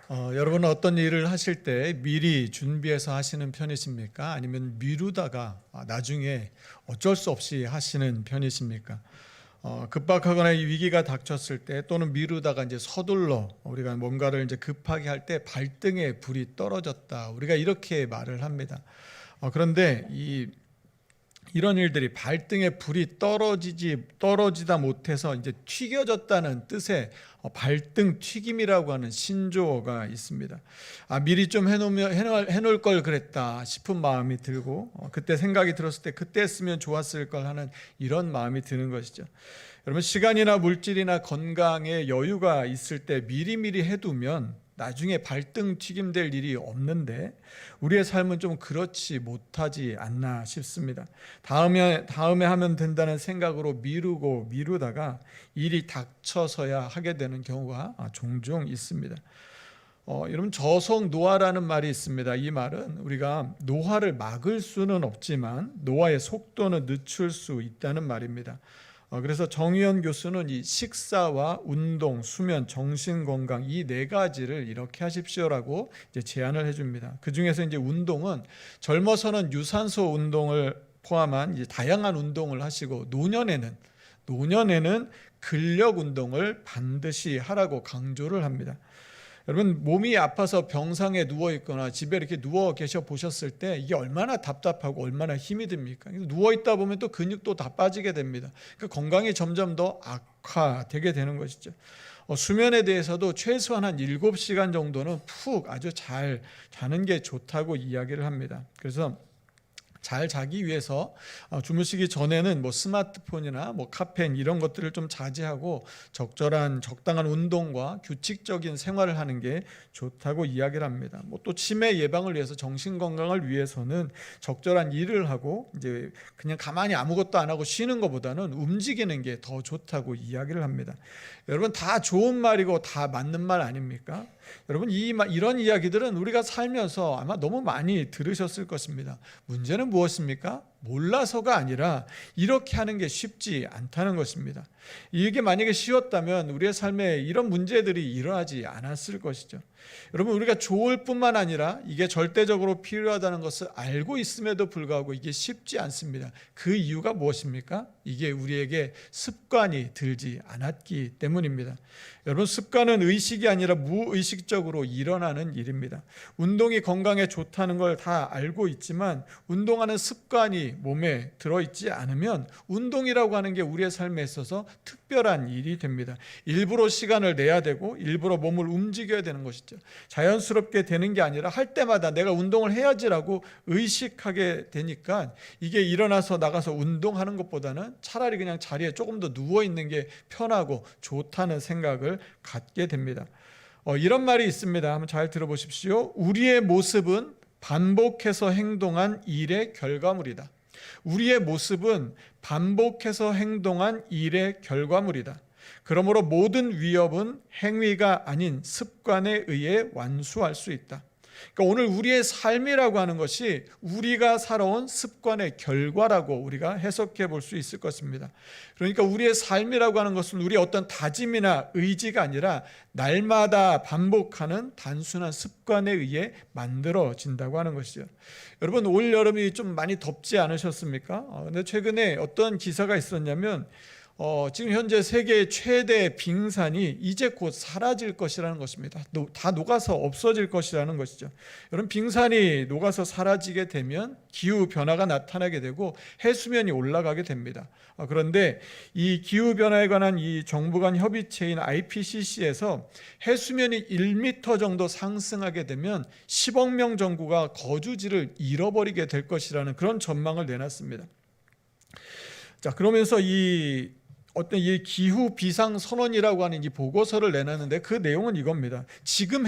여러분은 어떤 일을 하실 때 미리 준비해서 하시는 편이십니까? 아니면 미루다가 나중에 어쩔 수 없이 하시는 편이십니까? 급박하거나 이 위기가 닥쳤을 때 또는 미루다가 이제 서둘러 우리가 뭔가를 이제 급하게 할 때 발등에 불이 떨어졌다. 우리가 이렇게 말을 합니다. 그런데 이런 일들이 발등에 불이 떨어지다 못해서 이제 튀겨졌다는 뜻의 발등 튀김이라고 하는 신조어가 있습니다. 미리 좀 해놓을 걸 그랬다 싶은 마음이 들고 그때 생각이 들었을 때 그때 했으면 좋았을 걸 하는 이런 마음이 드는 것이죠. 여러분, 시간이나 물질이나 건강에 여유가 있을 때 미리미리 해두면 나중에 발등 튀김될 일이 없는데 우리의 삶은 좀 그렇지 못하지 않나 싶습니다. 다음에 하면 된다는 생각으로 미루다가 일이 닥쳐서야 하게 되는 경우가 종종 있습니다. 여러분, 저속 노화라는 말이 있습니다. 이 말은 우리가 노화를 막을 수는 없지만 노화의 속도는 늦출 수 있다는 말입니다. 그래서 정의연 교수는 이 식사와 운동, 수면, 정신건강 이 네 가지를 이렇게 하십시오라고 이제 제안을 해줍니다. 그 중에서 이제 운동은 젊어서는 유산소 운동을 포함한 이제 다양한 운동을 하시고 노년에는 근력 운동을 반드시 하라고 강조를 합니다. 여러분, 몸이 아파서 병상에 누워 있거나 집에 이렇게 누워 계셔 보셨을 때 이게 얼마나 답답하고 얼마나 힘이 듭니까? 누워 있다 보면 또 근육도 다 빠지게 됩니다. 그 건강이 점점 더 악화되게 되는 것이죠. 수면에 대해서도 최소한 한 7시간 정도는 푹 아주 잘 자는 게 좋다고 이야기를 합니다. 그래서 잘 자기 위해서 주무시기 전에는 스마트폰이나 카페인 이런 것들을 좀 자제하고 적당한 운동과 규칙적인 생활을 하는 게 좋다고 이야기를 합니다. 또 치매 예방을 위해서 정신 건강을 위해서는 적절한 일을 하고 이제 그냥 가만히 아무것도 안 하고 쉬는 것보다는 움직이는 게 더 좋다고 이야기를 합니다. 여러분, 다 좋은 말이고 다 맞는 말 아닙니까? 여러분, 이런 이야기들은 우리가 살면서 아마 너무 많이 들으셨을 것입니다. 문제는 무엇입니까? 몰라서가 아니라 이렇게 하는 게 쉽지 않다는 것입니다. 이게 만약에 쉬웠다면 우리의 삶에 이런 문제들이 일어나지 않았을 것이죠. 여러분, 우리가 좋을 뿐만 아니라 이게 절대적으로 필요하다는 것을 알고 있음에도 불구하고 이게 쉽지 않습니다. 그 이유가 무엇입니까? 이게 우리에게 습관이 들지 않았기 때문입니다. 여러분, 습관은 의식이 아니라 무의식적으로 일어나는 일입니다. 운동이 건강에 좋다는 걸 다 알고 있지만 운동하는 습관이 몸에 들어있지 않으면 운동이라고 하는 게 우리의 삶에 있어서 특별한 일이 됩니다. 일부러 시간을 내야 되고 일부러 몸을 움직여야 되는 것이죠. 자연스럽게 되는 게 아니라 할 때마다 내가 운동을 해야지라고 의식하게 되니까 이게 일어나서 나가서 운동하는 것보다는 차라리 그냥 자리에 조금 더 누워있는 게 편하고 좋다는 생각을 갖게 됩니다. 이런 말이 있습니다. 한번 잘 들어보십시오. 우리의 모습은 반복해서 행동한 일의 결과물이다. 우리의 모습은 반복해서 행동한 일의 결과물이다. 그러므로 모든 위협은 행위가 아닌 습관에 의해 완수할 수 있다. 그러니까 오늘 우리의 삶이라고 하는 것이 우리가 살아온 습관의 결과라고 우리가 해석해 볼 수 있을 것입니다. 그러니까 우리의 삶이라고 하는 것은 우리의 어떤 다짐이나 의지가 아니라 날마다 반복하는 단순한 습관에 의해 만들어진다고 하는 것이죠. 여러분, 올 여름이 좀 많이 덥지 않으셨습니까? 근데 최근에 어떤 기사가 있었냐면 지금 현재 세계 최대 빙산이 이제 곧 사라질 것이라는 것입니다. 다 녹아서 없어질 것이라는 것이죠. 여러분, 빙산이 녹아서 사라지게 되면 기후 변화가 나타나게 되고 해수면이 올라가게 됩니다. 그런데 이 기후 변화에 관한 이 정부 간 협의체인 IPCC에서 해수면이 1m 정도 상승하게 되면 10억 명 정도가 거주지를 잃어버리게 될 것이라는 그런 전망을 내놨습니다. 자, 그러면서 이 기후 비상 선언이라고 하는 이 보고서를 내놨는데 그 내용은 이겁니다. 지금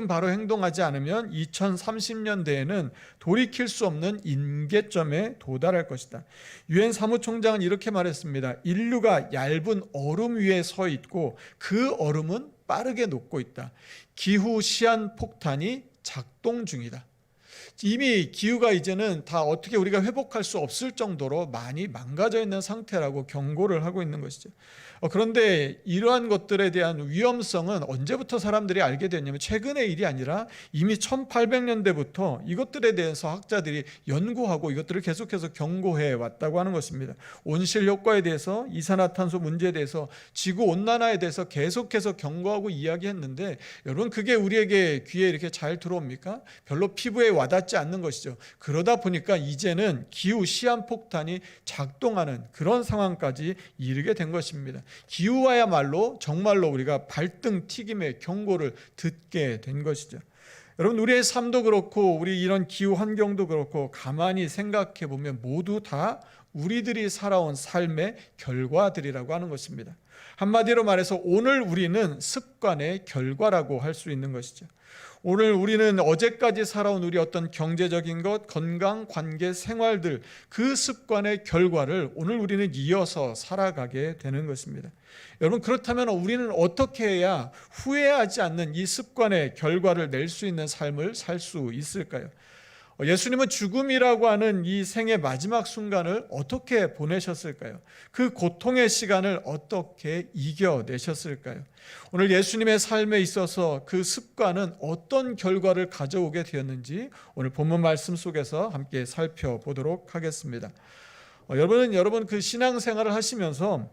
바로 행동하지 않으면 2030년대에는 돌이킬 수 없는 임계점에 도달할 것이다. 유엔 사무총장은 이렇게 말했습니다. 인류가 얇은 얼음 위에 서 있고 그 얼음은 빠르게 녹고 있다. 기후 시한폭탄이 작동 중이다. 이미 기후가 이제는 다 어떻게 우리가 회복할 수 없을 정도로 많이 망가져 있는 상태라고 경고를 하고 있는 것이죠. 그런데 이러한 것들에 대한 위험성은 언제부터 사람들이 알게 됐냐면 최근의 일이 아니라 이미 1800년대부터 이것들에 대해서 학자들이 연구하고 이것들을 계속해서 경고해 왔다고 하는 것입니다. 온실 효과에 대해서, 이산화탄소 문제에 대해서, 지구온난화에 대해서 계속해서 경고하고 이야기했는데 여러분, 그게 우리에게 귀에 이렇게 잘 들어옵니까? 별로 피부에 와닿지 않는 것이죠. 그러다 보니까 이제는 기후 시한폭탄이 작동하는 그런 상황까지 이르게 된 것입니다. 기후와야말로 정말로 우리가 발등 튀김의 경고를 듣게 된 것이죠. 여러분, 우리의 삶도 그렇고 우리 이런 기후 환경도 그렇고 가만히 생각해 보면 모두 다 우리들이 살아온 삶의 결과들이라고 하는 것입니다. 한마디로 말해서 오늘 우리는 습관의 결과라고 할 수 있는 것이죠. 오늘 우리는 어제까지 살아온 우리 어떤 경제적인 것, 건강, 관계, 생활들, 그 습관의 결과를 오늘 우리는 이어서 살아가게 되는 것입니다. 여러분, 그렇다면 우리는 어떻게 해야 후회하지 않는 이 습관의 결과를 낼 수 있는 삶을 살 수 있을까요? 예수님은 죽음이라고 하는 이 생의 마지막 순간을 어떻게 보내셨을까요? 그 고통의 시간을 어떻게 이겨내셨을까요? 오늘 예수님의 삶에 있어서 그 습관은 어떤 결과를 가져오게 되었는지 오늘 본문 말씀 속에서 함께 살펴보도록 하겠습니다. 여러분 그 신앙생활을 하시면서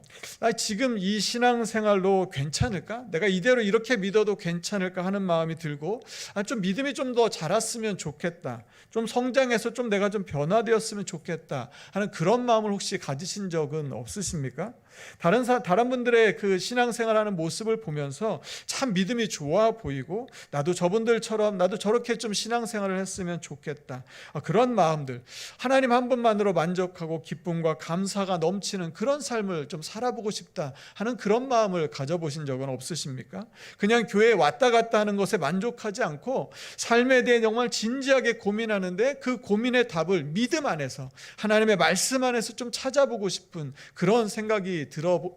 지금 이 신앙생활로 괜찮을까? 내가 이대로 이렇게 믿어도 괜찮을까 하는 마음이 들고 좀 믿음이 좀 더 자랐으면 좋겠다, 좀 성장해서 좀 내가 좀 변화되었으면 좋겠다 하는 그런 마음을 혹시 가지신 적은 없으십니까? 다른 분들의 그 신앙생활하는 모습을 보면서 참 믿음이 좋아 보이고 나도 저분들처럼 나도 저렇게 좀 신앙생활을 했으면 좋겠다, 그런 마음들, 하나님 한 분만으로 만족하고 기쁨과 감사가 넘치는 그런 삶을 좀 살아보고 싶다 하는 그런 마음을 가져보신 적은 없으십니까? 그냥 교회에 왔다 갔다 하는 것에 만족하지 않고 삶에 대해 정말 진지하게 고민하는데 그 고민의 답을 믿음 안에서, 하나님의 말씀 안에서 좀 찾아보고 싶은 그런 생각이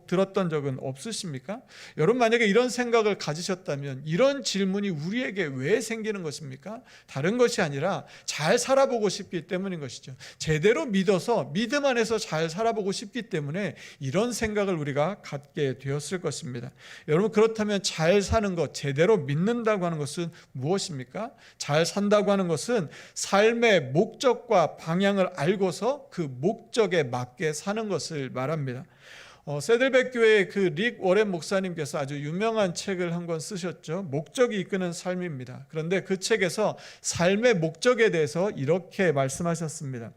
들었던 적은 없으십니까? 여러분, 만약에 이런 생각을 가지셨다면 이런 질문이 우리에게 왜 생기는 것입니까? 다른 것이 아니라 잘 살아보고 싶기 때문인 것이죠. 제대로 믿어서 믿음 안에서 잘 살아보고 싶기 때문에 이런 생각을 우리가 갖게 되었을 것입니다. 여러분, 그렇다면 잘 사는 것, 제대로 믿는다고 하는 것은 무엇입니까? 잘 산다고 하는 것은 삶의 목적과 방향을 알고서 그 목적에 맞게 사는 것을 말합니다. 세들백 교회의 그 릭 워렌 목사님께서 아주 유명한 책을 한 권 쓰셨죠. 목적이 이끄는 삶입니다. 그런데 그 책에서 삶의 목적에 대해서 이렇게 말씀하셨습니다.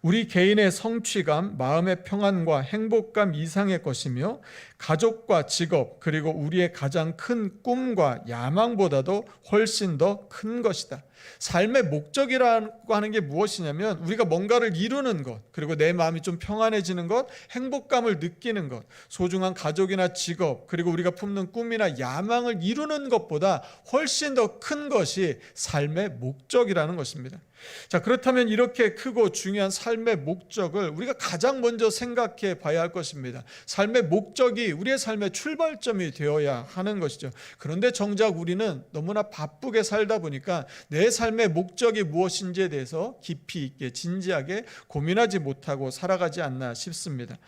우리 개인의 성취감, 마음의 평안과 행복감 이상의 것이며 가족과 직업, 그리고 우리의 가장 큰 꿈과 야망보다도 훨씬 더 큰 것이다. 삶의 목적이라고 하는 게 무엇이냐면 우리가 뭔가를 이루는 것, 그리고 내 마음이 좀 평안해지는 것, 행복감을 느끼는 것, 소중한 가족이나 직업, 그리고 우리가 품는 꿈이나 야망을 이루는 것보다 훨씬 더 큰 것이 삶의 목적이라는 것입니다. 자, 그렇다면 이렇게 크고 중요한 삶의 목적을 우리가 가장 먼저 생각해 봐야 할 것입니다. 삶의 목적이 우리의 삶의 출발점이 되어야 하는 것이죠. 그런데 정작 우리는 너무나 바쁘게 살다 보니까 내 삶의 목적이 무엇인지에 대해서 깊이 있게 진지하게 고민하지 못하고 살아가지 않나 싶습니다.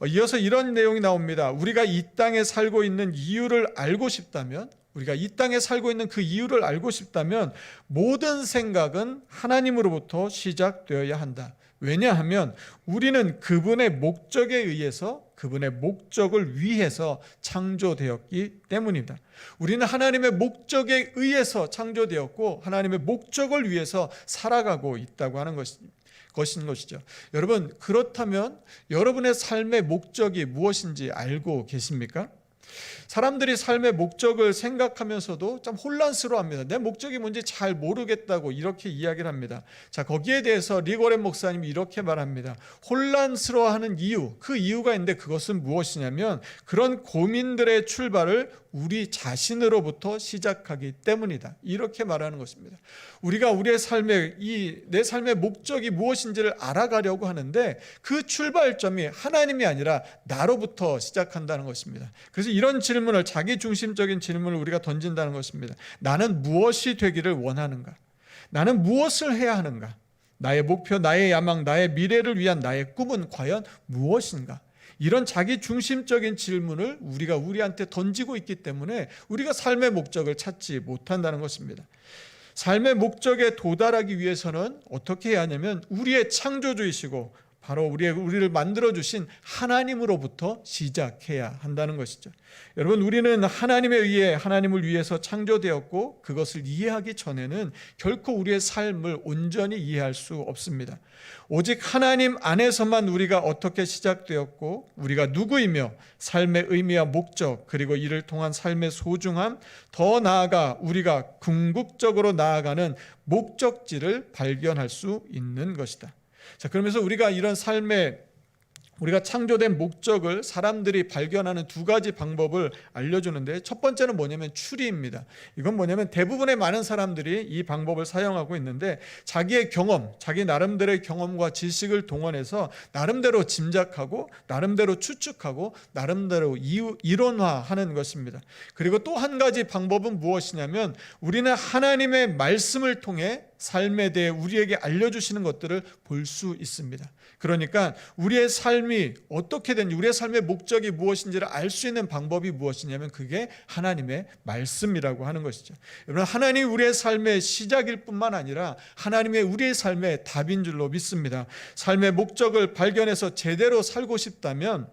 이어서 이런 내용이 나옵니다. 우리가 이 땅에 살고 있는 이유를 알고 싶다면, 우리가 이 땅에 살고 있는 그 이유를 알고 싶다면 모든 생각은 하나님으로부터 시작되어야 한다. 왜냐하면 우리는 그분의 목적에 의해서, 그분의 목적을 위해서 창조되었기 때문입니다. 우리는 하나님의 목적에 의해서 창조되었고 하나님의 목적을 위해서 살아가고 있다고 하는 것이죠. 여러분, 그렇다면 여러분의 삶의 목적이 무엇인지 알고 계십니까? 사람들이 삶의 목적을 생각하면서도 좀 혼란스러워합니다. 내 목적이 뭔지 잘 모르겠다고 이렇게 이야기를 합니다. 자, 거기에 대해서 릭 워렌 목사님이 이렇게 말합니다. 혼란스러워하는 이유, 그 이유가 있는데 그것은 무엇이냐면 그런 고민들의 출발을 우리 자신으로부터 시작하기 때문이다. 이렇게 말하는 것입니다. 우리가 우리의 내 삶의 목적이 무엇인지를 알아가려고 하는데 그 출발점이 하나님이 아니라 나로부터 시작한다는 것입니다. 그래서 이런 질문을, 자기중심적인 질문을 우리가 던진다는 것입니다. 나는 무엇이 되기를 원하는가? 나는 무엇을 해야 하는가? 나의 목표, 나의 야망, 나의 미래를 위한 나의 꿈은 과연 무엇인가? 이런 자기 중심적인 질문을 우리가 우리한테 던지고 있기 때문에 우리가 삶의 목적을 찾지 못한다는 것입니다. 삶의 목적에 도달하기 위해서는 어떻게 해야 하냐면 우리의 창조주이시고 바로 우리를 만들어주신 하나님으로부터 시작해야 한다는 것이죠. 여러분, 우리는 하나님에 의해 하나님을 위해서 창조되었고 그것을 이해하기 전에는 결코 우리의 삶을 온전히 이해할 수 없습니다. 오직 하나님 안에서만 우리가 어떻게 시작되었고 우리가 누구이며 삶의 의미와 목적 그리고 이를 통한 삶의 소중함, 더 나아가 우리가 궁극적으로 나아가는 목적지를 발견할 수 있는 것이다. 자, 그러면서 우리가 이런 삶의 우리가 창조된 목적을 사람들이 발견하는 두 가지 방법을 알려주는데, 첫 번째는 뭐냐면 추리입니다. 이건 뭐냐면 대부분의 많은 사람들이 이 방법을 사용하고 있는데 자기의 경험, 자기 나름대로의 경험과 지식을 동원해서 나름대로 짐작하고 나름대로 추측하고 나름대로 이론화하는 것입니다. 그리고 또 한 가지 방법은 무엇이냐면 우리는 하나님의 말씀을 통해 삶에 대해 우리에게 알려주시는 것들을 볼 수 있습니다. 그러니까 우리의 삶이 어떻게 되는지, 우리의 삶의 목적이 무엇인지를 알 수 있는 방법이 무엇이냐면 그게 하나님의 말씀이라고 하는 것이죠. 여러분, 하나님이 우리의 삶의 시작일 뿐만 아니라 하나님의 우리의 삶의 답인 줄로 믿습니다. 삶의 목적을 발견해서 제대로 살고 싶다면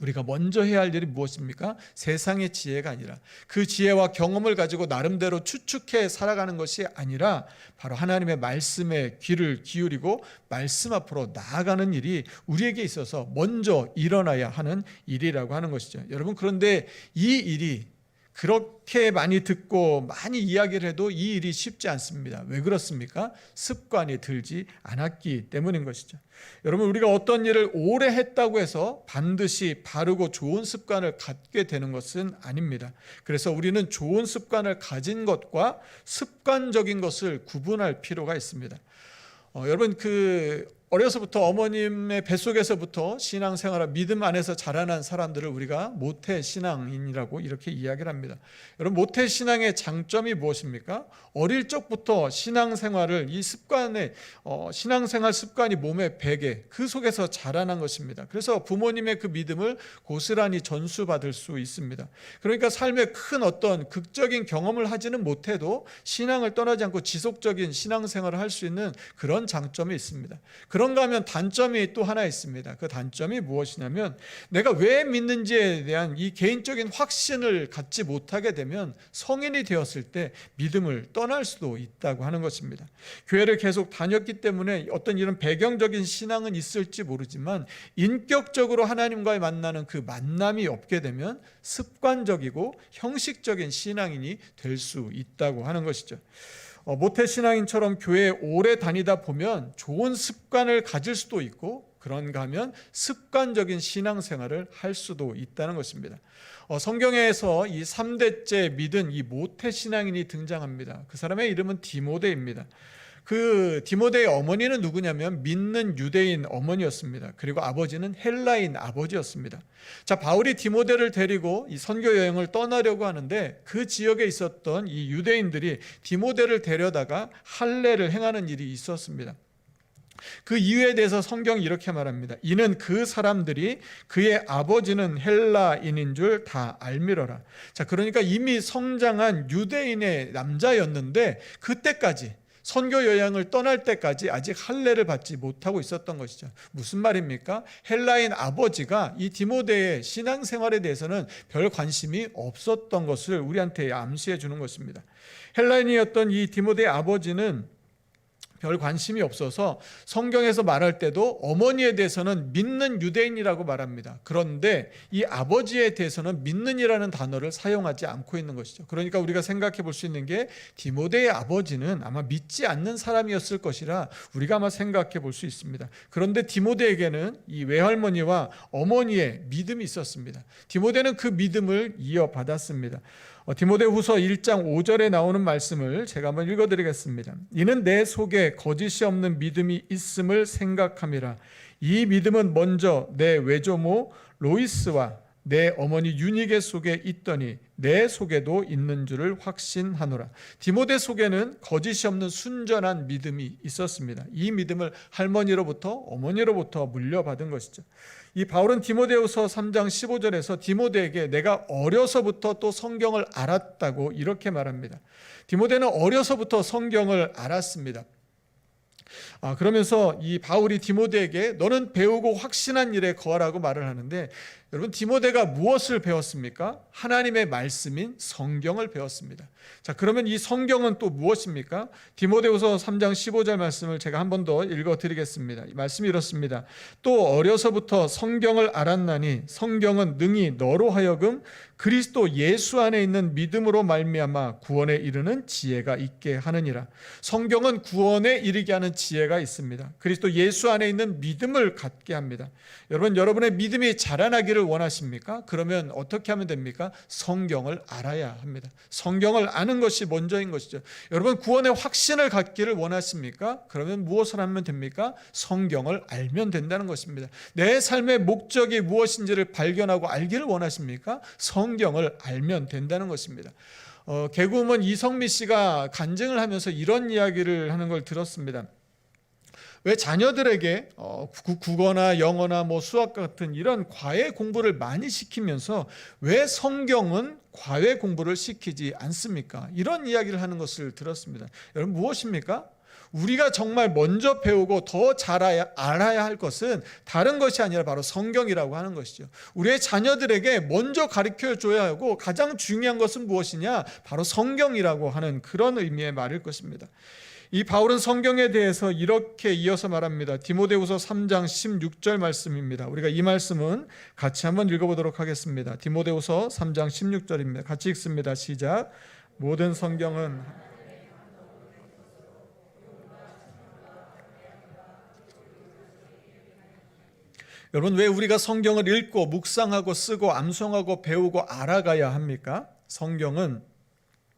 우리가 먼저 해야 할 일이 무엇입니까? 세상의 지혜가 아니라, 그 지혜와 경험을 가지고 나름대로 추측해 살아가는 것이 아니라 바로 하나님의 말씀에 귀를 기울이고 말씀 앞으로 나아가는 일이 우리에게 있어서 먼저 일어나야 하는 일이라고 하는 것이죠. 여러분, 그런데 이 일이 그렇게 많이 듣고 많이 이야기를 해도 이 일이 쉽지 않습니다. 왜 그렇습니까? 습관이 들지 않았기 때문인 것이죠. 여러분, 우리가 어떤 일을 오래 했다고 해서 반드시 바르고 좋은 습관을 갖게 되는 것은 아닙니다. 그래서 우리는 좋은 습관을 가진 것과 습관적인 것을 구분할 필요가 있습니다. 여러분, 어려서부터 어머님의 뱃속에서부터 신앙생활과 믿음 안에서 자라난 사람들을 우리가 모태신앙인이라고 이렇게 이야기를 합니다. 여러분, 모태신앙의 장점이 무엇입니까? 어릴 적부터 신앙생활을, 이 습관에 신앙생활 습관이 몸에 배게, 그 속에서 자라난 것입니다. 그래서 부모님의 그 믿음을 고스란히 전수받을 수 있습니다. 그러니까 삶에 큰 어떤 극적인 경험을 하지는 못해도 신앙을 떠나지 않고 지속적인 신앙생활을 할 수 있는 그런 장점이 있습니다. 그런가 하면 단점이 또 하나 있습니다. 그 단점이 무엇이냐면 내가 왜 믿는지에 대한 이 개인적인 확신을 갖지 못하게 되면 성인이 되었을 때 믿음을 떠날 수도 있다고 하는 것입니다. 교회를 계속 다녔기 때문에 어떤 이런 배경적인 신앙은 있을지 모르지만 인격적으로 하나님과의 만나는 그 만남이 없게 되면 습관적이고 형식적인 신앙인이 될 수 있다고 하는 것이죠. 모태신앙인처럼 교회에 오래 다니다 보면 좋은 습관을 가질 수도 있고, 그런가 하면 습관적인 신앙생활을 할 수도 있다는 것입니다. 성경에서 이 3대째 믿은 이 모태신앙인이 등장합니다. 그 사람의 이름은 디모데입니다. 그 디모데의 어머니는 누구냐면 믿는 유대인 어머니였습니다. 그리고 아버지는 헬라인 아버지였습니다. 자, 바울이 디모데를 데리고 이 선교 여행을 떠나려고 하는데 그 지역에 있었던 이 유대인들이 디모데를 데려다가 할례를 행하는 일이 있었습니다. 그 이유에 대해서 성경이 이렇게 말합니다. 이는 그 사람들이 그의 아버지는 헬라인인 줄 다 알미러라. 자, 그러니까 이미 성장한 유대인의 남자였는데 그때까지, 선교 여행을 떠날 때까지 아직 할례를 받지 못하고 있었던 것이죠. 무슨 말입니까? 헬라인 아버지가 이 디모데의 신앙생활에 대해서는 별 관심이 없었던 것을 우리한테 암시해 주는 것입니다. 헬라인이었던 이 디모데의 아버지는 별 관심이 없어서 성경에서 말할 때도 어머니에 대해서는 믿는 유대인이라고 말합니다. 그런데 이 아버지에 대해서는 믿는이라는 단어를 사용하지 않고 있는 것이죠. 그러니까 우리가 생각해 볼 수 있는 게 디모데의 아버지는 아마 믿지 않는 사람이었을 것이라 우리가 아마 생각해 볼 수 있습니다. 그런데 디모데에게는 이 외할머니와 어머니의 믿음이 있었습니다. 디모데는 그 믿음을 이어받았습니다. 디모데후서 1장 5절에 나오는 말씀을 제가 한번 읽어드리겠습니다. 이는 내 속에 거짓이 없는 믿음이 있음을 생각함이라. 이 믿음은 먼저 내 외조모 로이스와 내 어머니 유니게 속에 있더니 내 속에도 있는 줄을 확신하노라. 디모데 속에는 거짓이 없는 순전한 믿음이 있었습니다. 이 믿음을 할머니로부터 어머니로부터 물려받은 것이죠. 이 바울은 디모데후서 3장 15절에서 디모데에게 내가 어려서부터 또 성경을 알았다고 이렇게 말합니다. 디모데는 어려서부터 성경을 알았습니다. 그러면서 이 바울이 디모데에게 너는 배우고 확신한 일에 거하라고 말을 하는데, 여러분 디모데가 무엇을 배웠습니까? 하나님의 말씀인 성경을 배웠습니다. 자, 그러면 이 성경은 또 무엇입니까? 디모데후서 3장 15절 말씀을 제가 한 번 더 읽어드리겠습니다. 이 말씀이 이렇습니다. 또 어려서부터 성경을 알았나니 성경은 능히 너로 하여금 그리스도 예수 안에 있는 믿음으로 말미암아 구원에 이르는 지혜가 있게 하느니라. 성경은 구원에 이르게 하는 지혜가 있습니다. 그리스도 예수 안에 있는 믿음을 갖게 합니다. 여러분, 여러분의 믿음이 자라나기를 원하십니까? 그러면 어떻게 하면 됩니까? 성경을 알아야 합니다. 성경을 아는 것이 먼저인 것이죠. 여러분, 구원의 확신을 갖기를 원하십니까? 그러면 무엇을 하면 됩니까? 성경을 알면 된다는 것입니다. 내 삶의 목적이 무엇인지를 발견하고 알기를 원하십니까? 성경을 알면 된다는 것입니다. 개그우먼 이성미 씨가 간증을 하면서 이런 이야기를 하는 걸 들었습니다. 왜 자녀들에게 국어나 영어나 수학 같은 이런 과외 공부를 많이 시키면서 왜 성경은 과외 공부를 시키지 않습니까? 이런 이야기를 하는 것을 들었습니다. 여러분, 무엇입니까? 우리가 정말 먼저 배우고 더 잘 알아야 할 것은 다른 것이 아니라 바로 성경이라고 하는 것이죠. 우리의 자녀들에게 먼저 가르쳐 줘야 하고 가장 중요한 것은 무엇이냐? 바로 성경이라고 하는 그런 의미의 말일 것입니다. 이 바울은 성경에 대해서 이렇게 이어서 말합니다. 디모데후서 3장 16절 말씀입니다. 우리가 이 말씀은 같이 한번 읽어보도록 하겠습니다. 디모데후서 3장 16절입니다. 같이 읽습니다. 시작. 모든 성경은 여러분, 왜 우리가 성경을 읽고 묵상하고 쓰고 암송하고 배우고 알아가야 합니까? 성경은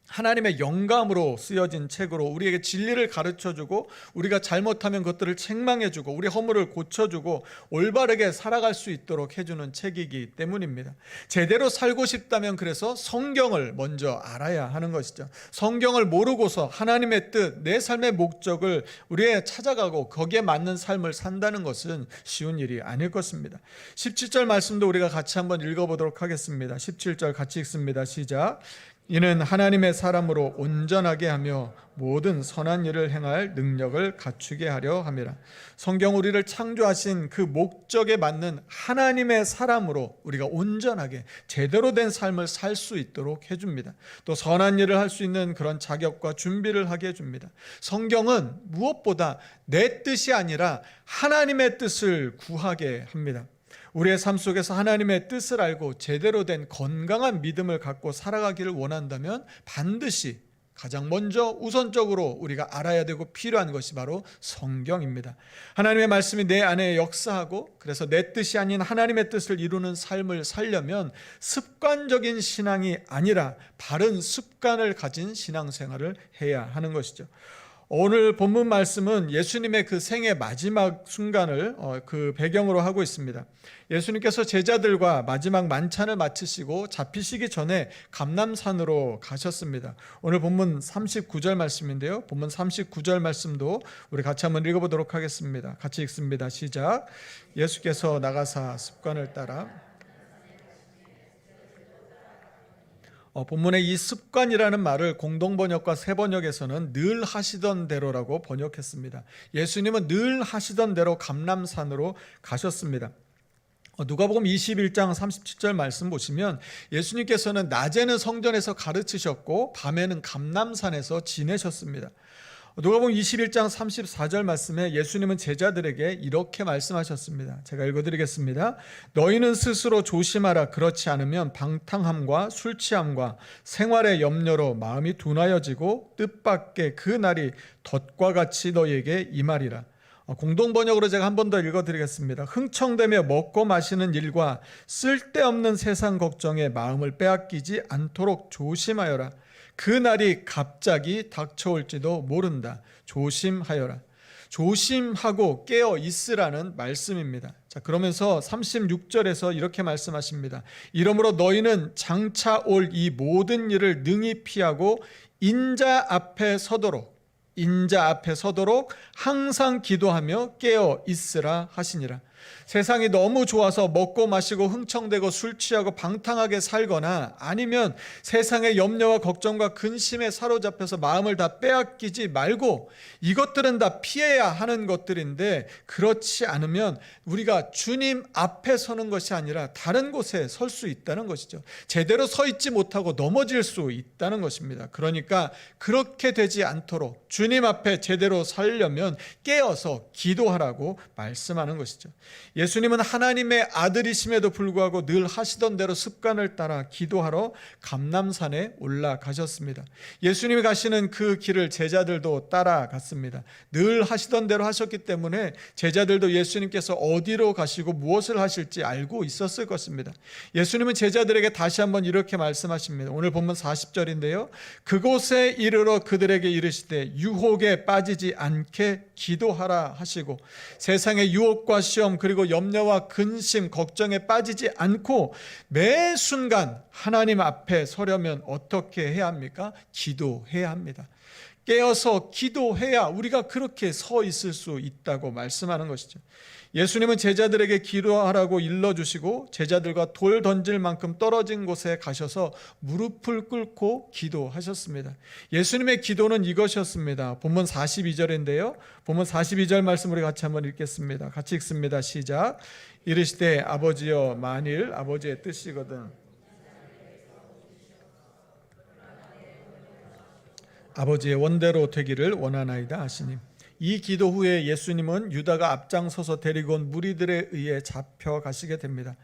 하나님의 영감으로 쓰여진 책으로 우리에게 진리를 가르쳐주고 우리가 잘못하면 그것들을 책망해주고 우리 허물을 고쳐주고 올바르게 살아갈 수 있도록 해주는 책이기 때문입니다. 제대로 살고 싶다면 그래서 성경을 먼저 알아야 하는 것이죠. 성경을 모르고서 하나님의 뜻, 내 삶의 목적을 우리에 찾아가고 거기에 맞는 삶을 산다는 것은 쉬운 일이 아닐 것입니다. 17절 말씀도 우리가 같이 한번 읽어보도록 하겠습니다. 17절 같이 읽습니다. 시작. 이는 하나님의 사람으로 온전하게 하며 모든 선한 일을 행할 능력을 갖추게 하려 함이라. 성경 우리를 창조하신 그 목적에 맞는 하나님의 사람으로 우리가 온전하게 제대로 된 삶을 살 수 있도록 해줍니다. 또 선한 일을 할 수 있는 그런 자격과 준비를 하게 해줍니다. 성경은 무엇보다 내 뜻이 아니라 하나님의 뜻을 구하게 합니다. 우리의 삶 속에서 하나님의 뜻을 알고 제대로 된 건강한 믿음을 갖고 살아가기를 원한다면 반드시 가장 먼저 우선적으로 우리가 알아야 되고 필요한 것이 바로 성경입니다. 하나님의 말씀이 내 안에 역사하고 그래서 내 뜻이 아닌 하나님의 뜻을 이루는 삶을 살려면 습관적인 신앙이 아니라 바른 습관을 가진 신앙생활을 해야 하는 것이죠. 오늘 본문 말씀은 예수님의 그 생애 마지막 순간을 그 배경으로 하고 있습니다. 예수님께서 제자들과 마지막 만찬을 마치시고 잡히시기 전에 감람산으로 가셨습니다. 오늘 본문 39절 말씀인데요. 본문 39절 말씀도 우리 같이 한번 읽어보도록 하겠습니다. 같이 읽습니다. 시작. 예수께서 나가사 습관을 따라 본문의 이 습관이라는 말을 공동번역과 새번역에서는 늘 하시던 대로라고 번역했습니다. 예수님은 늘 하시던 대로 감람산으로 가셨습니다. 누가복음 21장 37절 말씀 보시면 예수님께서는 낮에는 성전에서 가르치셨고 밤에는 감람산에서 지내셨습니다. 누가복음 21장 34절 말씀에 예수님은 제자들에게 이렇게 말씀하셨습니다. 제가 읽어드리겠습니다. 너희는 스스로 조심하라. 그렇지 않으면 방탕함과 술 취함과 생활의 염려로 마음이 둔하여지고 뜻밖의 그 날이 덫과 같이 너희에게 임하리라. 공동번역으로 제가 한 번 더 읽어드리겠습니다. 흥청대며 먹고 마시는 일과 쓸데없는 세상 걱정에 마음을 빼앗기지 않도록 조심하여라. 그 날이 갑자기 닥쳐올지도 모른다. 조심하여라. 조심하고 깨어 있으라는 말씀입니다. 자, 그러면서 36절에서 이렇게 말씀하십니다. 이러므로 너희는 장차 올 이 모든 일을 능히 피하고 인자 앞에 서도록 항상 기도하며 깨어 있으라 하시니라. 세상이 너무 좋아서 먹고 마시고 흥청대고 술 취하고 방탕하게 살거나 아니면 세상의 염려와 걱정과 근심에 사로잡혀서 마음을 다 빼앗기지 말고, 이것들은 다 피해야 하는 것들인데 그렇지 않으면 우리가 주님 앞에 서는 것이 아니라 다른 곳에 설 수 있다는 것이죠. 제대로 서 있지 못하고 넘어질 수 있다는 것입니다. 그러니까 그렇게 되지 않도록 주님 앞에 제대로 서려면 깨어서 기도하라고 말씀하는 것이죠. 예수님은 하나님의 아들이심에도 불구하고 늘 하시던 대로 습관을 따라 기도하러 감람산에 올라가셨습니다. 예수님이 가시는 그 길을 제자들도 따라갔습니다. 늘 하시던 대로 하셨기 때문에 제자들도 예수님께서 어디로 가시고 무엇을 하실지 알고 있었을 것입니다. 예수님은 제자들에게 다시 한번 이렇게 말씀하십니다. 오늘 본문 40절인데요. 그곳에 이르러 그들에게 이르시되 유혹에 빠지지 않게 기도하라 하시고, 세상의 유혹과 시험 그리고 염려와 근심 걱정에 빠지지 않고 매 순간 하나님 앞에 서려면 어떻게 해야 합니까? 기도해야 합니다. 깨어서 기도해야 우리가 그렇게 서 있을 수 있다고 말씀하는 것이죠. 예수님은 제자들에게 기도하라고 일러주시고 제자들과 돌 던질 만큼 떨어진 곳에 가셔서 무릎을 꿇고 기도하셨습니다. 예수님의 기도는 이것이었습니다. 본문 42절인데요. 본문 42절 말씀 우리 같이 한번 읽겠습니다. 같이 읽습니다. 시작. 이르시되 아버지여 만일 아버지의 뜻이거든 아버지의 원대로 되기를 원하나이다 하시니, 이 기도 후에 예수님은 유다가 앞장서서 데리고 온 무리들에 의해 잡혀가시게 됩니다.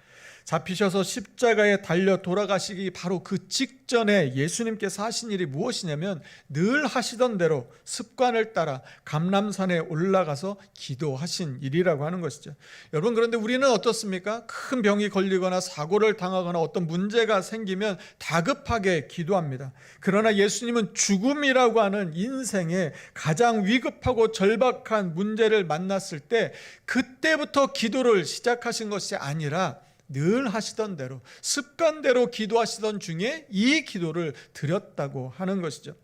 잡히셔서 십자가에 달려 돌아가시기 바로 그 직전에 예수님께서 하신 일이 무엇이냐면 늘 하시던 대로 습관을 따라 감람산에 올라가서 기도하신 일이라고 하는 것이죠. 여러분, 그런데 우리는 어떻습니까? 큰 병이 걸리거나 사고를 당하거나 어떤 문제가 생기면 다급하게 기도합니다. 그러나 예수님은 죽음이라고 하는 인생의 가장 위급하고 절박한 문제를 만났을 때 그때부터 기도를 시작하신 것이 아니라 늘 하시던 대로 습관대로 기도하시던 중에 이 기도를 드렸다고 하는 것이죠.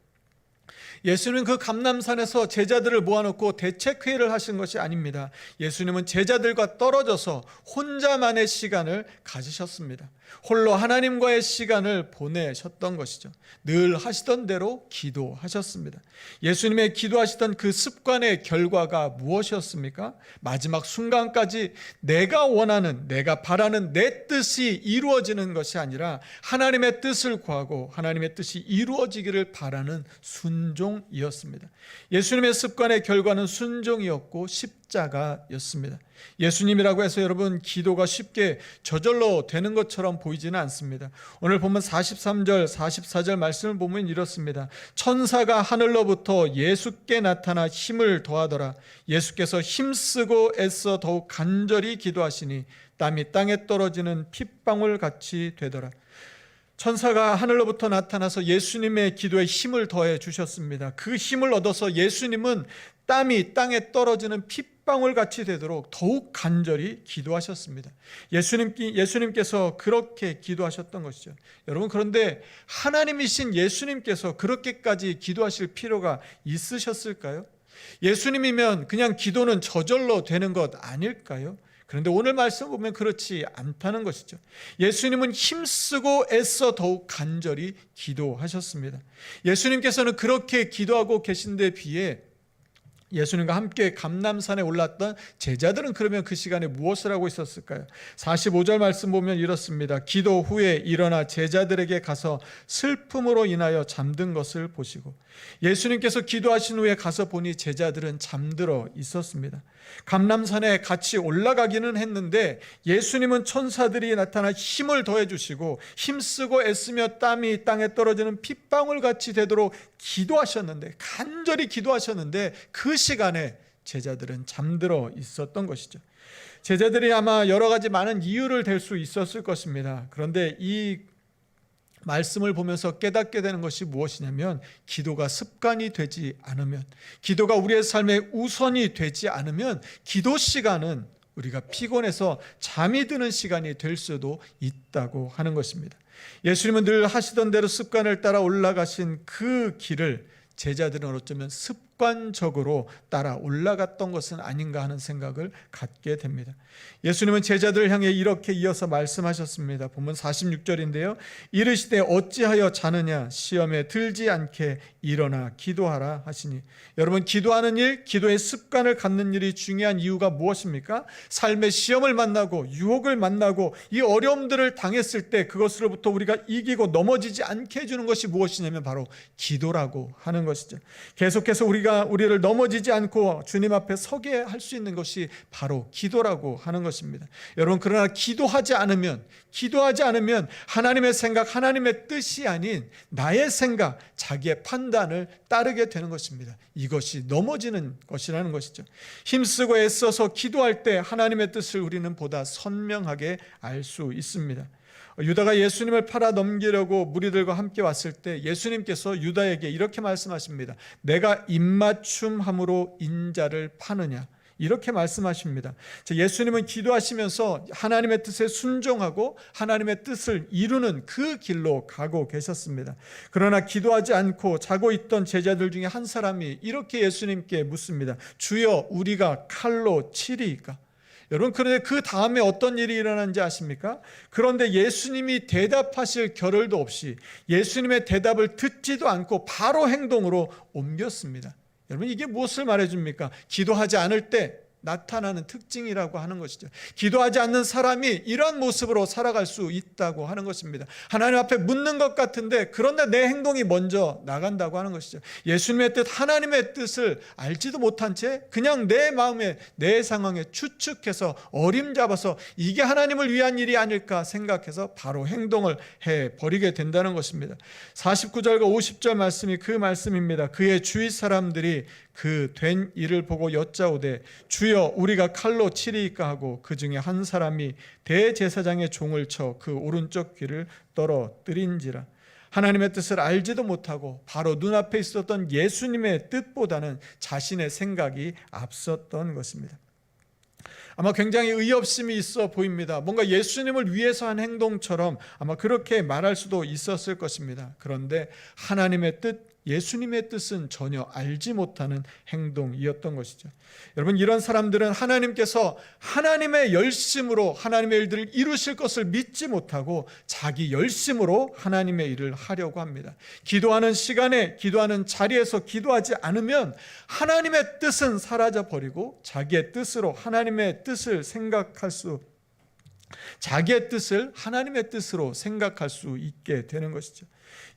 예수님은 그 감람산에서 제자들을 모아놓고 대책회의를 하신 것이 아닙니다. 예수님은 제자들과 떨어져서 혼자만의 시간을 가지셨습니다. 홀로 하나님과의 시간을 보내셨던 것이죠. 늘 하시던 대로 기도하셨습니다. 예수님의 기도하시던 그 습관의 결과가 무엇이었습니까? 마지막 순간까지 내가 원하는, 내가 바라는 내 뜻이 이루어지는 것이 아니라 하나님의 뜻을 구하고 하나님의 뜻이 이루어지기를 바라는 순종이었습니다. 예수님의 습관의 결과는 순종이었고 십자가였습니다. 예수님이라고 해서 여러분 기도가 쉽게 저절로 되는 것처럼 보이지는 않습니다. 오늘 보면 43절 44절 말씀을 보면 이렇습니다. 천사가 하늘로부터 예수께 나타나 힘을 더하더라. 예수께서 힘쓰고 애써 더욱 간절히 기도하시니 땀이 땅에 떨어지는 핏방울 같이 되더라. 천사가 하늘로부터 나타나서 예수님의 기도에 힘을 더해 주셨습니다. 그 힘을 얻어서 예수님은 땀이 땅에 떨어지는 핏방울 같이 되도록 더욱 간절히 기도하셨습니다. 예수님께서 그렇게 기도하셨던 것이죠. 여러분, 그런데 하나님이신 예수님께서 그렇게까지 기도하실 필요가 있으셨을까요? 예수님이면 그냥 기도는 저절로 되는 것 아닐까요? 그런데 오늘 말씀 보면 그렇지 않다는 것이죠. 예수님은 힘쓰고 애써 더욱 간절히 기도하셨습니다. 예수님께서는 그렇게 기도하고 계신데 비해 예수님과 함께 감람산에 올랐던 제자들은 그러면 그 시간에 무엇을 하고 있었을까요? 45절 말씀 보면 이렇습니다. 기도 후에 일어나 제자들에게 가서 슬픔으로 인하여 잠든 것을 보시고, 예수님께서 기도하신 후에 가서 보니 제자들은 잠들어 있었습니다. 감람산에 같이 올라가기는 했는데 예수님은 천사들이 나타나 힘을 더해 주시고 힘쓰고 애쓰며 땀이 땅에 떨어지는 핏방울 같이 되도록 기도하셨는데, 간절히 기도하셨는데 그 시간에 제자들은 잠들어 있었던 것이죠. 제자들이 아마 여러 가지 많은 이유를 댈 수 있었을 것입니다. 그런데 이 말씀을 보면서 깨닫게 되는 것이 무엇이냐면, 기도가 습관이 되지 않으면, 기도가 우리의 삶의 우선이 되지 않으면 기도 시간은 우리가 피곤해서 잠이 드는 시간이 될 수도 있다고 하는 것입니다. 예수님은 늘 하시던 대로 습관을 따라 올라가신 그 길을 제자들은 어쩌면 습관적으로 따라 올라갔던 것은 아닌가 하는 생각을 갖게 됩니다. 예수님은 제자들을 향해 이렇게 이어서 말씀하셨습니다. 본문 46절인데요. 이르시되 어찌하여 자느냐, 시험에 들지 않게 일어나 기도하라 하시니. 여러분, 기도하는 일, 기도의 습관을 갖는 일이 중요한 이유가 무엇입니까? 삶의 시험을 만나고 유혹을 만나고 이 어려움들을 당했을 때 그것으로부터 우리가 이기고 넘어지지 않게 해주는 것이 무엇이냐면 바로 기도라고 하는 것이죠. 계속해서 우리를 넘어지지 않고 주님 앞에 서게 할 수 있는 것이 바로 기도라고 하는 것입니다. 여러분, 그러나 기도하지 않으면 하나님의 생각, 하나님의 뜻이 아닌 나의 생각, 자기의 판단을 따르게 되는 것입니다. 이것이 넘어지는 것이라는 것이죠. 힘쓰고 애써서 기도할 때 하나님의 뜻을 우리는 보다 선명하게 알 수 있습니다. 유다가 예수님을 팔아 넘기려고 무리들과 함께 왔을 때 예수님께서 유다에게 이렇게 말씀하십니다. 내가 입맞춤함으로 인자를 파느냐, 이렇게 말씀하십니다. 예수님은 기도하시면서 하나님의 뜻에 순종하고 하나님의 뜻을 이루는 그 길로 가고 계셨습니다. 그러나 기도하지 않고 자고 있던 제자들 중에 한 사람이 이렇게 예수님께 묻습니다. 주여, 우리가 칼로 치리이까? 여러분, 그런데 그 다음에 어떤 일이 일어난지 아십니까? 그런데 예수님이 대답하실 겨를도 없이 예수님의 대답을 듣지도 않고 바로 행동으로 옮겼습니다. 여러분, 이게 무엇을 말해줍니까? 기도하지 않을 때 나타나는 특징이라고 하는 것이죠. 기도하지 않는 사람이 이런 모습으로 살아갈 수 있다고 하는 것입니다. 하나님 앞에 묻는 것 같은데 그런데 내 행동이 먼저 나간다고 하는 것이죠. 예수님의 뜻, 하나님의 뜻을 알지도 못한 채 그냥 내 마음에, 내 상황에 추측해서 어림잡아서 이게 하나님을 위한 일이 아닐까 생각해서 바로 행동을 해버리게 된다는 것입니다. 49절과 50절 말씀이 그 말씀입니다. 그의 주위 사람들이 그 된 일을 보고 여짜오되 주여, 우리가 칼로 치리이까 하고 그 중에 한 사람이 대제사장의 종을 쳐 그 오른쪽 귀를 떨어뜨린지라. 하나님의 뜻을 알지도 못하고 바로 눈앞에 있었던 예수님의 뜻보다는 자신의 생각이 앞섰던 것입니다. 아마 굉장히 의협심이 있어 보입니다. 뭔가 예수님을 위해서 한 행동처럼 아마 그렇게 말할 수도 있었을 것입니다. 그런데 하나님의 뜻, 예수님의 뜻은 전혀 알지 못하는 행동이었던 것이죠. 여러분, 이런 사람들은 하나님께서 하나님의 열심으로 하나님의 일들을 이루실 것을 믿지 못하고 자기 열심으로 하나님의 일을 하려고 합니다. 기도하는 시간에, 기도하는 자리에서 기도하지 않으면 하나님의 뜻은 사라져 버리고 자기의 뜻으로 하나님의 뜻을 생각할 수, 자기의 뜻을 하나님의 뜻으로 생각할 수 있게 되는 것이죠.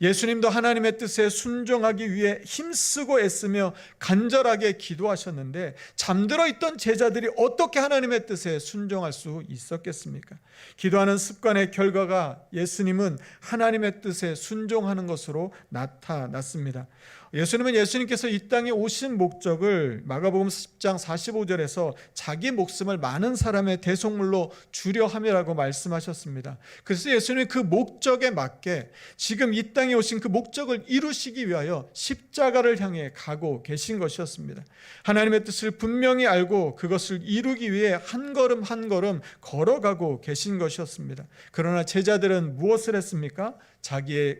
예수님도 하나님의 뜻에 순종하기 위해 힘쓰고 애쓰며 간절하게 기도하셨는데 잠들어 있던 제자들이 어떻게 하나님의 뜻에 순종할 수 있었겠습니까? 기도하는 습관의 결과가 예수님은 하나님의 뜻에 순종하는 것으로 나타났습니다. 예수님께서 이 땅에 오신 목적을 마가복음 10장 45절에서 자기 목숨을 많은 사람의 대속물로 주려 함이라고 말씀하셨습니다. 그래서 예수님이 그 목적에 맞게 지금 이 땅에 오신 그 목적을 이루시기 위하여 십자가를 향해 가고 계신 것이었습니다. 하나님의 뜻을 분명히 알고 그것을 이루기 위해 한 걸음 한 걸음 걸어가고 계신 것이었습니다. 그러나 제자들은 무엇을 했습니까?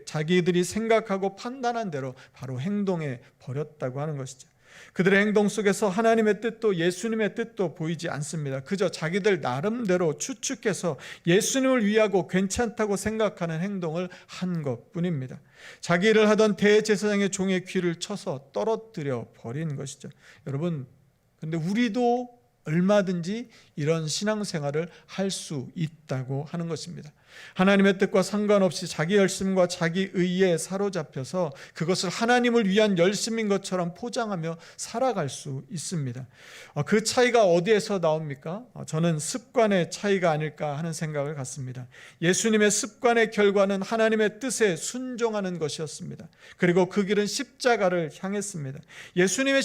자기들이 생각하고 판단한 대로 바로 행동해 버렸다고 하는 것이죠. 그들의 행동 속에서 하나님의 뜻도 예수님의 뜻도 보이지 않습니다. 그저 자기들 나름대로 추측해서 예수님을 위하고 괜찮다고 생각하는 행동을 한 것뿐입니다. 자기 일을 하던 대제사장의 종의 귀를 쳐서 떨어뜨려 버린 것이죠. 여러분, 근데 우리도 얼마든지 이런 신앙생활을 할 수 있다고 하는 것입니다. 하나님의 뜻과 상관없이 자기 열심과 자기 의에 사로잡혀서 그것을 하나님을 위한 열심인 것처럼 포장하며 살아갈 수 있습니다. 그 차이가 어디에서 나옵니까? 저는 습관의 차이가 아닐까 하는 생각을 갖습니다. 예수님의 습관의 결과는 하나님의 뜻에 순종하는 것이었습니다. 그리고 그 길은 십자가를 향했습니다. 예수님의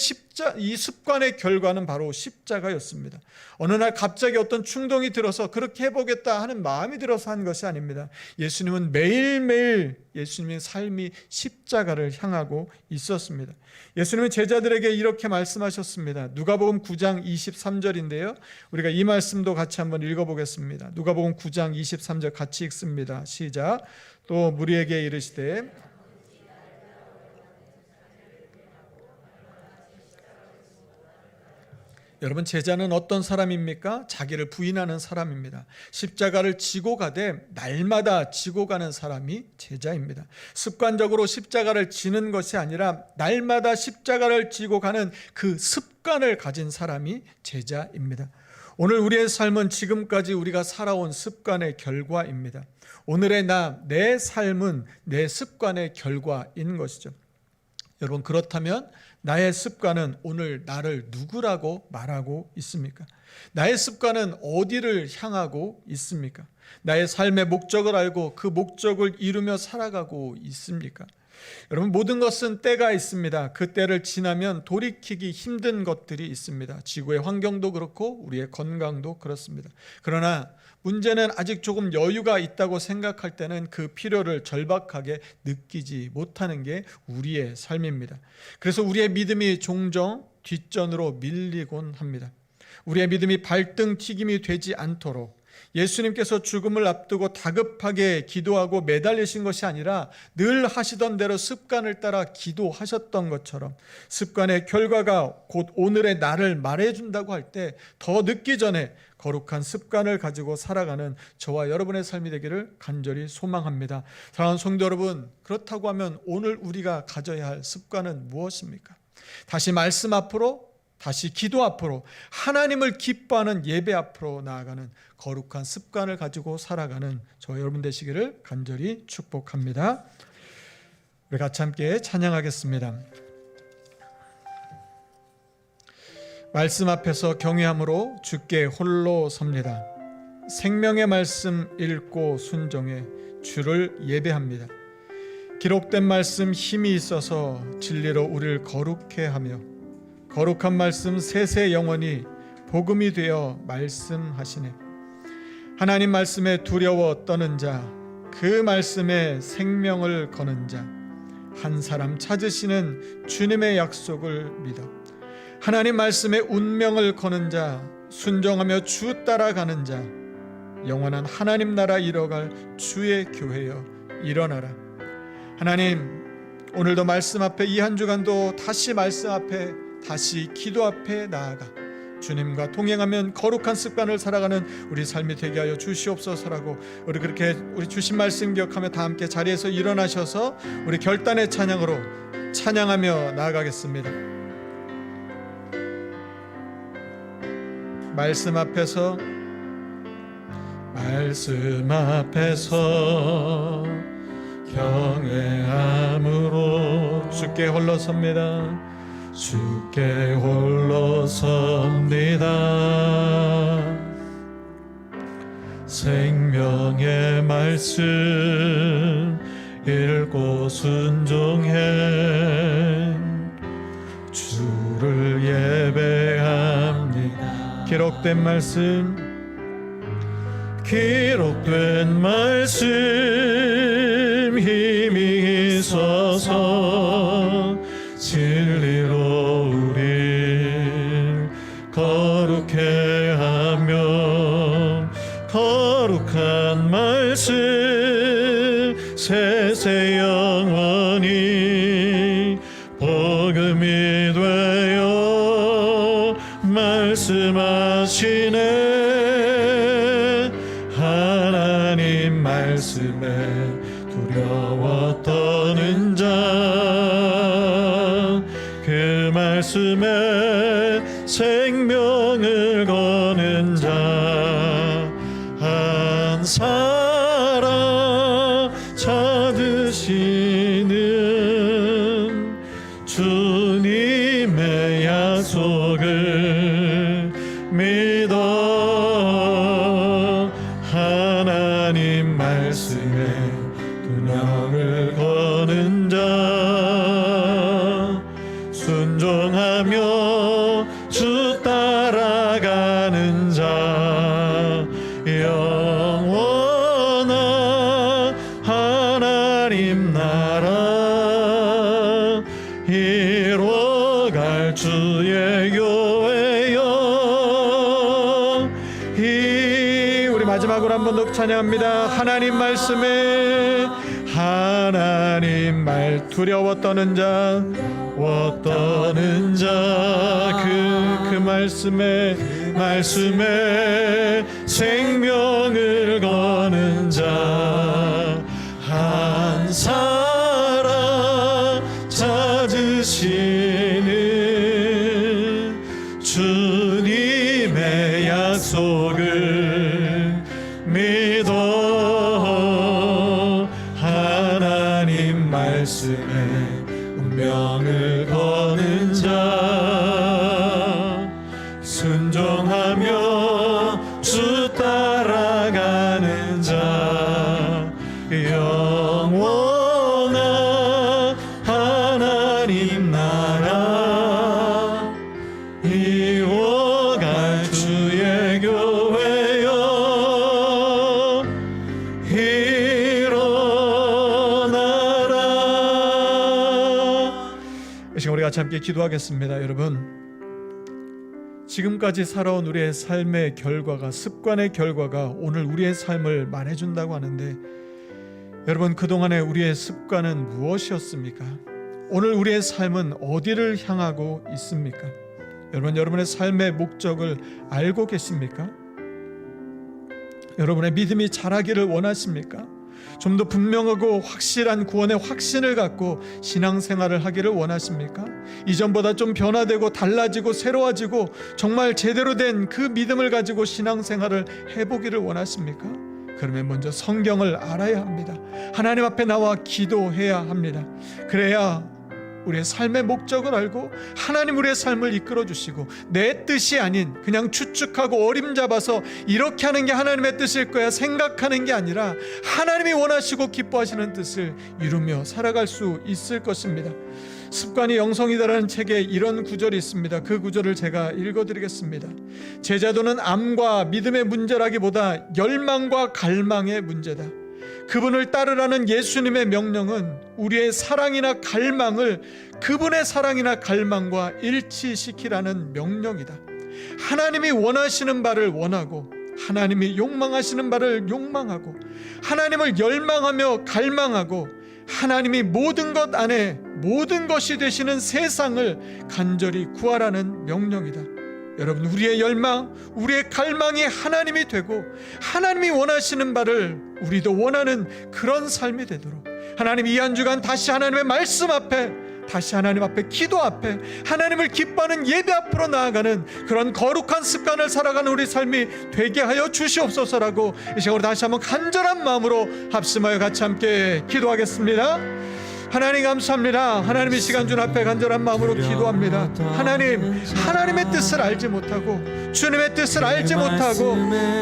이 습관의 결과는 바로 십자가였습니다. 어느 날 갑자기 어떤 충동이 들어서 그렇게 해보겠다 하는 마음이 들어서 한 것 것이 아닙니다. 예수님은 매일매일 예수님의 삶이 십자가를 향하고 있었습니다. 예수님은 제자들에게 이렇게 말씀하셨습니다. 누가복음 9장 23절인데요. 우리가 이 말씀도 같이 한번 읽어보겠습니다. 누가복음 9장 23절 같이 읽습니다. 시작. 또 무리에게 이르시되 여러분, 제자는 어떤 사람입니까? 자기를 부인하는 사람입니다. 십자가를 지고 가되 날마다 지고 가는 사람이 제자입니다. 습관적으로 십자가를 지는 것이 아니라 날마다 십자가를 지고 가는 그 습관을 가진 사람이 제자입니다. 오늘 우리의 삶은 지금까지 우리가 살아온 습관의 결과입니다. 오늘의 내 삶은 내 습관의 결과인 것이죠. 여러분, 그렇다면 나의 습관은 오늘 나를 누구라고 말하고 있습니까? 나의 습관은 어디를 향하고 있습니까? 나의 삶의 목적을 알고 그 목적을 이루며 살아가고 있습니까? 여러분, 모든 것은 때가 있습니다. 그 때를 지나면 돌이키기 힘든 것들이 있습니다. 지구의 환경도 그렇고 우리의 건강도 그렇습니다. 그러나 문제는 아직 조금 여유가 있다고 생각할 때는 그 필요를 절박하게 느끼지 못하는 게 우리의 삶입니다. 그래서 우리의 믿음이 종종 뒷전으로 밀리곤 합니다. 우리의 믿음이 발등 튀김이 되지 않도록 예수님께서 죽음을 앞두고 다급하게 기도하고 매달리신 것이 아니라 늘 하시던 대로 습관을 따라 기도하셨던 것처럼 습관의 결과가 곧 오늘의 나를 말해준다고 할 때 더 늦기 전에 거룩한 습관을 가지고 살아가는 저와 여러분의 삶이 되기를 간절히 소망합니다. 사랑하는 성도 여러분, 그렇다고 하면 오늘 우리가 가져야 할 습관은 무엇입니까? 다시 말씀 앞으로, 다시 기도 앞으로, 하나님을 기뻐하는 예배 앞으로 나아가는 거룩한 습관을 가지고 살아가는 저와 여러분 되시기를 간절히 축복합니다. 우리 같이 함께 찬양하겠습니다. 말씀 앞에서 경외함으로 주께 홀로 섭니다. 생명의 말씀 읽고 순종해 주를 예배합니다. 기록된 말씀 힘이 있어서 진리로 우리를 거룩해 하며 거룩한 말씀 세세 영원히 복음이 되어 말씀하시네. 하나님 말씀에 두려워 떠는 자, 그 말씀에 생명을 거는 자, 한 사람 찾으시는 주님의 약속을 믿어 하나님 말씀에 운명을 거는 자, 순종하며 주 따라가는 자, 영원한 하나님 나라 이뤄갈 주의 교회여 일어나라. 하나님, 오늘도 말씀 앞에 이 한 주간도 다시 말씀 앞에, 다시 기도 앞에 나아가 주님과 동행하면 거룩한 습관을 살아가는 우리 삶이 되게 하여 주시옵소서라고, 우리 그렇게 우리 주신 말씀 기억하며 다 함께 자리에서 일어나셔서 우리 결단의 찬양으로 찬양하며 나아가겠습니다. 말씀 앞에서 경외함으로 주께 홀로 섭니다. 주께 홀로 섭니다. 생명의 말씀 읽고 순종해 주를 예배합니다. 기록된 말씀 힘이 있어서 진리로 우릴 거룩해 하며 거룩한 말씀 세세 영원히 복음이 되어 말씀하시네. 하나님 말씀에 두려워 떠는 자, 그 말씀에 생명을 거는 자, 한 사람 찾으시는 주님의 약속을 믿어 하나님 말씀에 두려움을 거는 자, 순종하며 주 따라가는 자, 영원한 이루어갈 주의 교회여. 우리 마지막으로 한 번 더 찬양합니다. 하나님 말씀에 하나님 말 두려워 떠는 자 그 말씀에 생명을 거는 자 한 사람 찾으시는 주님의 약속을 믿어 하나님 말씀에 운명을 거는 자 순종하며 주 따라가는 자 영원한 하나님 나라 이루어갈 주의 교회여 일어나라. 이 시간 우리 같이 함께 기도하겠습니다. 여러분, 지금까지 살아온 우리의 삶의 결과가, 습관의 결과가 오늘 우리의 삶을 말해준다고 하는데, 여러분, 그동안의 우리의 습관은 무엇이었습니까? 오늘 우리의 삶은 어디를 향하고 있습니까? 여러분, 여러분의 삶의 목적을 알고 계십니까? 여러분의 믿음이 자라기를 원하십니까? 좀 더 분명하고 확실한 구원의 확신을 갖고 신앙생활을 하기를 원하십니까? 이전보다 좀 변화되고 달라지고 새로워지고 정말 제대로 된 그 믿음을 가지고 신앙생활을 해보기를 원하십니까? 그러면 먼저 성경을 알아야 합니다. 하나님 앞에 나와 기도해야 합니다. 그래야 우리의 삶의 목적을 알고 하나님 우리의 삶을 이끌어 주시고, 내 뜻이 아닌 그냥 추측하고 어림잡아서 이렇게 하는 게 하나님의 뜻일 거야 생각하는 게 아니라 하나님이 원하시고 기뻐하시는 뜻을 이루며 살아갈 수 있을 것입니다. 습관이 영성이다라는 책에 이런 구절이 있습니다. 그 구절을 제가 읽어드리겠습니다. 제자도는 암과 믿음의 문제라기보다 열망과 갈망의 문제다. 그분을 따르라는 예수님의 명령은 우리의 사랑이나 갈망을 그분의 사랑이나 갈망과 일치시키라는 명령이다. 하나님이 원하시는 바를 원하고 하나님이 욕망하시는 바를 욕망하고 하나님을 열망하며 갈망하고 하나님이 모든 것 안에 모든 것이 되시는 세상을 간절히 구하라는 명령이다. 여러분, 우리의 열망, 우리의 갈망이 하나님이 되고 하나님이 원하시는 바를 우리도 원하는 그런 삶이 되도록 하나님 이 한 주간 다시 하나님의 말씀 앞에, 다시 하나님 앞에 기도 앞에 하나님을 기뻐하는 예배 앞으로 나아가는 그런 거룩한 습관을 살아가는 우리 삶이 되게 하여 주시옵소서라고 이 시간 우리 다시 한번 간절한 마음으로 합심하여 같이 함께 기도하겠습니다. 하나님 감사합니다. 하나님 이 시간 주 앞에 간절한 마음으로 기도합니다. 하나님, 하나님의 뜻을 알지 못하고 주님의 뜻을 알지 못하고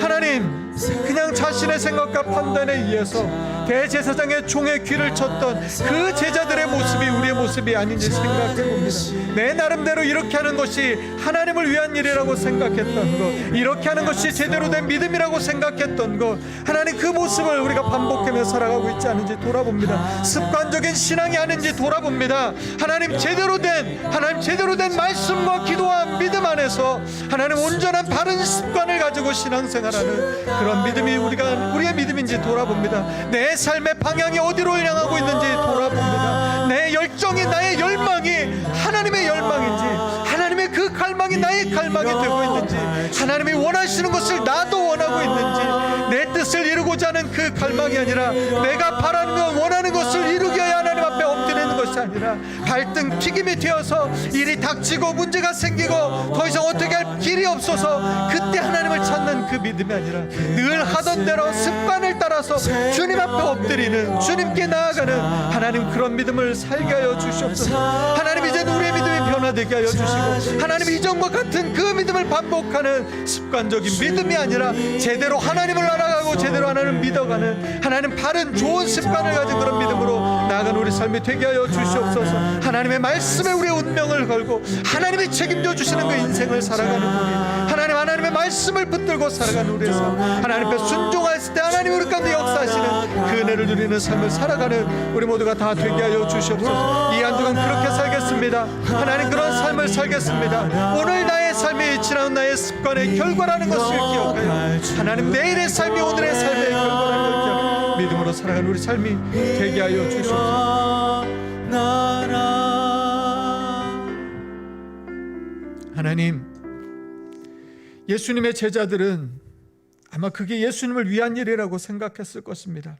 하나님 그냥 자신의 생각과 판단에 의해서 대제사장의 종의 귀를 쳤던 그 제자들의 모습이 우리의 모습이 아닌지 생각해 봅니다. 내 나름대로 이렇게 하는 것이 하나님을 위한 일이라고 생각했던 것, 이렇게 하는 것이 제대로 된 믿음이라고 생각했던 것, 하나님 그 모습을 우리가 반복하며 살아가고 있지 않은지 돌아봅니다. 습관적인 신앙이 아닌지 돌아봅니다. 하나님 제대로 된 말씀과 기도와 믿음 안에서 하나님 온전한 바른 습관을 가지고 신앙생활하는 그런 믿음이 우리의 믿음인지 돌아봅니다. 내 삶의 방향이 어디로 향하고 있는지 돌아봅니다. 내 열정이, 나의 열망이 하나님의 열망인지, 하나님의 그 갈망이 나의 갈망이 되고 있는지, 하나님이 원하시는 것을 나도 원하고 있는지, 내 뜻을 이루고자 하는 그 갈망이 아니라 내가 바라는 것, 원하는 것을 이루기 위하여 하나님 앞에 엎드리는 것이 아니라 갈등 튀김이 되어서 일이 닥치고 문제가 생기고 더 이상 어떻게 할 길이 없어서 그때 하나님을 찾는 그 믿음이 아니라 늘 하던 대로 습관을 따라서 주님 앞에 엎드리는, 주님께 나아가는 하나님 그런 믿음을 살게 하여 주시옵소서. 하나님 이제 우리의 믿음이 변화되게 하여 주시고 하나님 이전과 같은 그 믿음을 반복하는 습관적인 믿음이 아니라 제대로 하나님을 알아가고 제대로 하나님을 믿어가는 하나님 바른 좋은 습관을 가진 그런 믿음으로 나아가는 우리 삶이 되게 하여 주시옵소서. 하나님의 말씀에 우리의 운명을 걸고 하나님이 책임져 주시는 그 인생을 살아가는 우리, 하나님의 말씀을 붙들고 살아가는 우리의 삶, 하나님 앞에 순종했을 때 하나님 우리 가운데 역사하시는 그 은혜를 누리는 삶을 살아가는 우리 모두가 다 되게 하여 주시옵소서. 이 한 주간 그렇게 살겠습니다. 살겠습니다. 하나님, 그런 삶을 살겠습니다. 오늘 나의 삶이 지난 나의 습관의 결과라는 것을 기억하여 하나님, 내일의 삶이 오늘의 삶의 결과라는 것을 기억하여 믿음으로 살아가는 우리 삶이 되게 하여 주시옵소서. 하나님, 예수님의 제자들은 아마 그게 예수님을 위한 일이라고 생각했을 것입니다.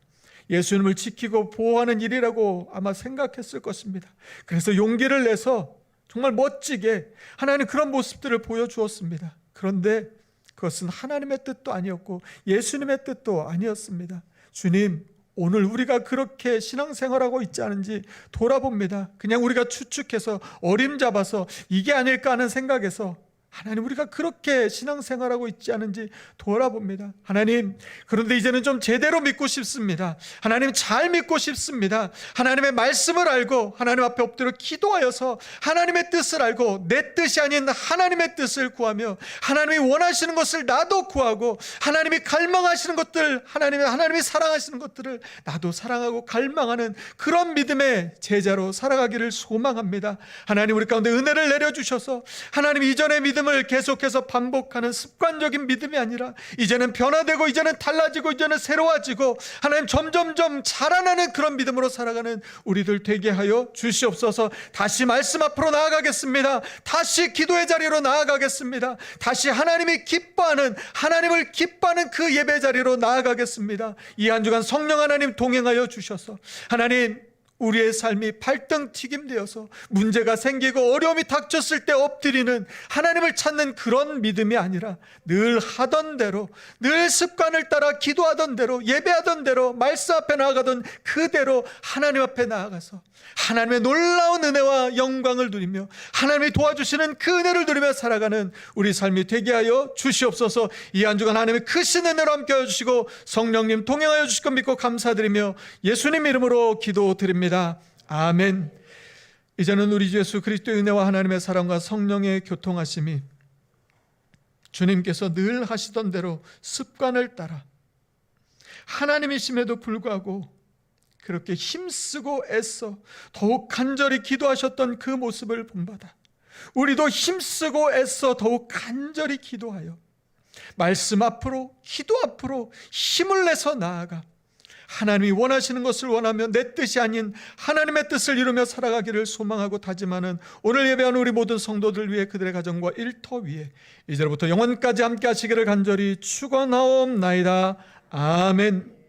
예수님을 지키고 보호하는 일이라고 아마 생각했을 것입니다. 그래서 용기를 내서 정말 멋지게 하나님 그런 모습들을 보여주었습니다. 그런데 그것은 하나님의 뜻도 아니었고 예수님의 뜻도 아니었습니다. 주님, 오늘 우리가 그렇게 신앙생활하고 있지 않은지 돌아봅니다. 그냥 우리가 추측해서 어림잡아서 이게 아닐까 하는 생각에서 하나님, 우리가 그렇게 신앙생활하고 있지 않은지 돌아봅니다. 하나님, 그런데 이제는 좀 제대로 믿고 싶습니다. 하나님, 잘 믿고 싶습니다. 하나님의 말씀을 알고 하나님 앞에 엎드려 기도하여서 하나님의 뜻을 알고 내 뜻이 아닌 하나님의 뜻을 구하며 하나님이 원하시는 것을 나도 구하고 하나님이 갈망하시는 것들, 하나님이 사랑하시는 것들을 나도 사랑하고 갈망하는 그런 믿음의 제자로 살아가기를 소망합니다. 하나님, 우리 가운데 은혜를 내려주셔서 하나님, 이전의 믿음을 계속해서 반복하는 습관적인 믿음이 아니라 이제는 변화되고 이제는 달라지고 이제는 새로워지고 하나님, 점점점 자라나는 그런 믿음으로 살아가는 우리들 되게 하여 주시옵소서. 다시 말씀 앞으로 나아가겠습니다. 다시 기도의 자리로 나아가겠습니다. 다시 하나님을 기뻐하는 그 예배 자리로 나아가겠습니다. 이 한 주간 성령 하나님 동행하여 주셔서 하나님, 우리의 삶이 발등 튀김되어서 문제가 생기고 어려움이 닥쳤을 때 엎드리는 하나님을 찾는 그런 믿음이 아니라 늘 하던 대로, 늘 습관을 따라 기도하던 대로, 예배하던 대로, 말씀 앞에 나아가던 그대로 하나님 앞에 나아가서 하나님의 놀라운 은혜와 영광을 누리며 하나님이 도와주시는 그 은혜를 누리며 살아가는 우리 삶이 되게 하여 주시옵소서. 이 한 주간 하나님의 크신 은혜로 함께하여 주시고 성령님 동행하여 주실 것 믿고 감사드리며 예수님 이름으로 기도드립니다. 아멘. 이제는 우리 주 예수 그리스도의 은혜와 하나님의 사랑과 성령의 교통하심이 주님께서 늘 하시던 대로 습관을 따라 하나님이심에도 불구하고 그렇게 힘쓰고 애써 더욱 간절히 기도하셨던 그 모습을 본받아 우리도 힘쓰고 애써 더욱 간절히 기도하여 말씀 앞으로, 기도 앞으로 힘을 내서 나아가 하나님이 원하시는 것을 원하며 내 뜻이 아닌 하나님의 뜻을 이루며 살아가기를 소망하고 다짐하는 오늘 예배하는 우리 모든 성도들 위해 그들의 가정과 일터 위에 이제로부터 영원까지 함께 하시기를 간절히 축원하옵나이다. 아멘.